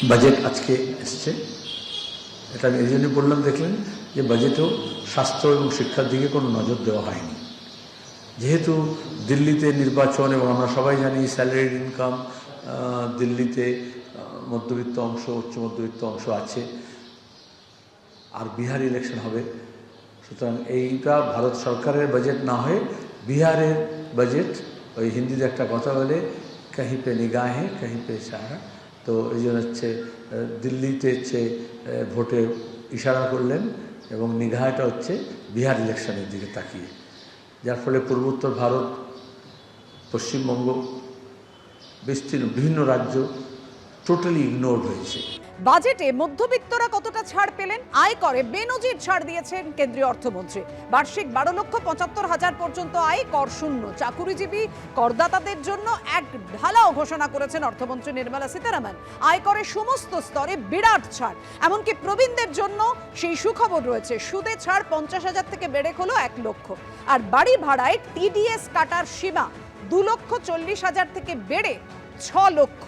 Budget আজকে এসছে, এটা আমি এই জন্যই বললাম, দেখলেন যে বাজেটেও স্বাস্থ্য এবং শিক্ষার দিকে কোনো নজর দেওয়া হয়নি। যেহেতু দিল্লিতে নির্বাচন এবং আমরা সবাই জানি স্যালারিড ইনকাম দিল্লিতে মধ্যবিত্ত অংশ, উচ্চ মধ্যবিত্ত অংশ আছে, আর বিহার ইলেকশন হবে, সুতরাং এইটা ভারত সরকারের বাজেট না হয়ে বিহারের বাজেট। ওই হিন্দিতে একটা কথা বলে কাহি পে নিগাহে কাহি পে ইশারা, তো এই জন্য হচ্ছে দিল্লিতে হচ্ছে ভোটে ইশারা করলেন এবং নিগাহটা হচ্ছে বিহার ইলেকশনের দিকে তাকিয়ে, যার ফলে পূর্বোত্তর ভারত, পশ্চিমবঙ্গ, বিস্তীর্ণ বিভিন্ন রাজ্য টোটালি ইগনোর হয়েছে। বাজেটে মধ্যবিত্তরা কতটা ছাড় পেলেন? আয়করে বেনজির ছাড় দিয়েছেন কেন্দ্রীয় অর্থমন্ত্রী। বার্ষিক 12,75,000 পর্যন্ত আয় কর শূন্য। চাকুরিজীবী করদাতাদের জন্য এক ঢালাও ঘোষণা করেছেন অর্থমন্ত্রী নির্মলা সীতারামন। আয়করের সমস্ত স্তরে বিরাট ছাড়, এমনকি প্রবীণদের জন্য সেই সুখবর রয়েছে। সুদে ছাড় 50,000 থেকে বেড়ে হলো 1 লক্ষ। আর বাড়ি ভাড়ায় টিডিএস কাটার সীমা 2,40,000 থেকে বেড়ে 6 লক্ষ।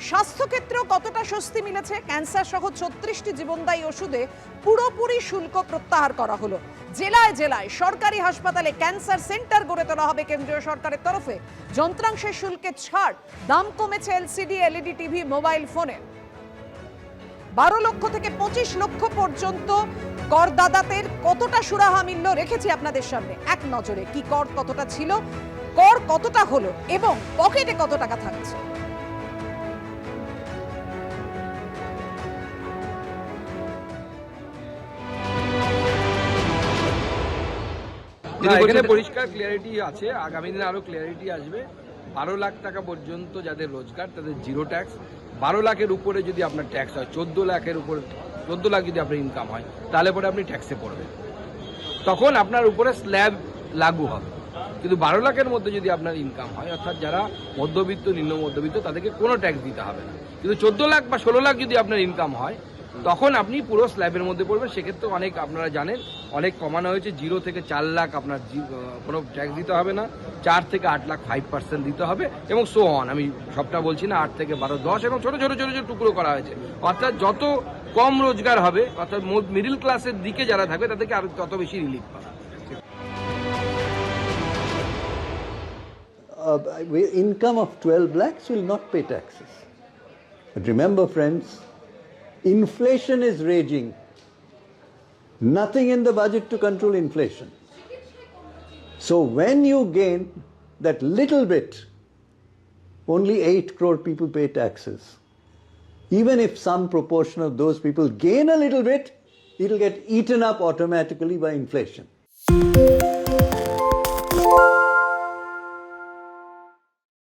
স্বাস্থ্যক্ষেত্রেও কতটা স্বস্তি মিলেছে? ক্যান্সার সহ 36টি জীবনদায়ী ওষুধে পুরোপুরি শুল্ক প্রত্যাহার করা হলো। জেলায় জেলায় সরকারি হাসপাতালে ক্যান্সার সেন্টার গড়ে তোলা হবে কেন্দ্রীয় সরকারের তরফে। যন্ত্রাংশের শুল্কে ছাড়, দাম কমেছে এলসিডি, এলইডি টিভি, মোবাইল ফোনের। 12 লক্ষ থেকে 25 লক্ষ পর্যন্ত করদাতাদের কতটা সুরাহা মিলল রেখেছি আপনাদের সামনে এক নজরে। কি কর কতটা ছিল, কর কতটা হলো এবং পকেটে কত টাকা থাকছে। এখানে পরিষ্কার ক্লিয়ারিটি আছে, আগামী দিনে আরো ক্লিয়ারিটি আসবে। 12 লাখ টাকা পর্যন্ত যাদের রোজগার তাদের জিরো ট্যাক্স, 12 লাখের উপরে যদি আপনার ট্যাক্স হয়, 14 লাখের উপরে 14 লাখ যদি আপনার ইনকাম হয়, তাহলে পরে আপনি ট্যাক্সে পড়বেন, তখন আপনার উপরে স্ল্যাব লাগু হবে। কিন্তু 12 লাখের মধ্যে যদি আপনার ইনকাম হয়, অর্থাৎ যারা মধ্যবিত্ত, নিম্ন মধ্যবিত্ত, তাদেরকে কোনো ট্যাক্স দিতে হবে না। কিন্তু 14 লাখ বা 16 লাখ যদি আপনার ইনকাম হয়, তখন আপনি পুরো স্ল্যাবের মধ্যে পড়বেন। সেক্ষেত্রে অনেক আপনারা জানেন অনেক কমানো হয়েছে। 0 থেকে 4 লাখ আপনার কোনো ট্যাক্স দিতে হবে না, 4 থেকে 8 লাখ 5% দিতে হবে, এবং সো অন। আমি সবটা বলছি না, 8 থেকে 12, 10 এবং ছোট ছোট ছোট ছোট টুকরো করা হয়েছে। অর্থাৎ যত কম রোজগার হবে, অর্থাৎ মিডল ক্লাসের দিকে যারা থাকবে, তাদেরকে আরো তত বেশি রিলিফ পাবে। Income of 12 lakhs will not pay taxes. But remember, friends, inflation is raging. Nothing in the budget to control inflation. So when you gain that little bit, only 8 crore people pay taxes. Even if some proportion of those people gain a little bit, it'll get eaten up automatically by inflation.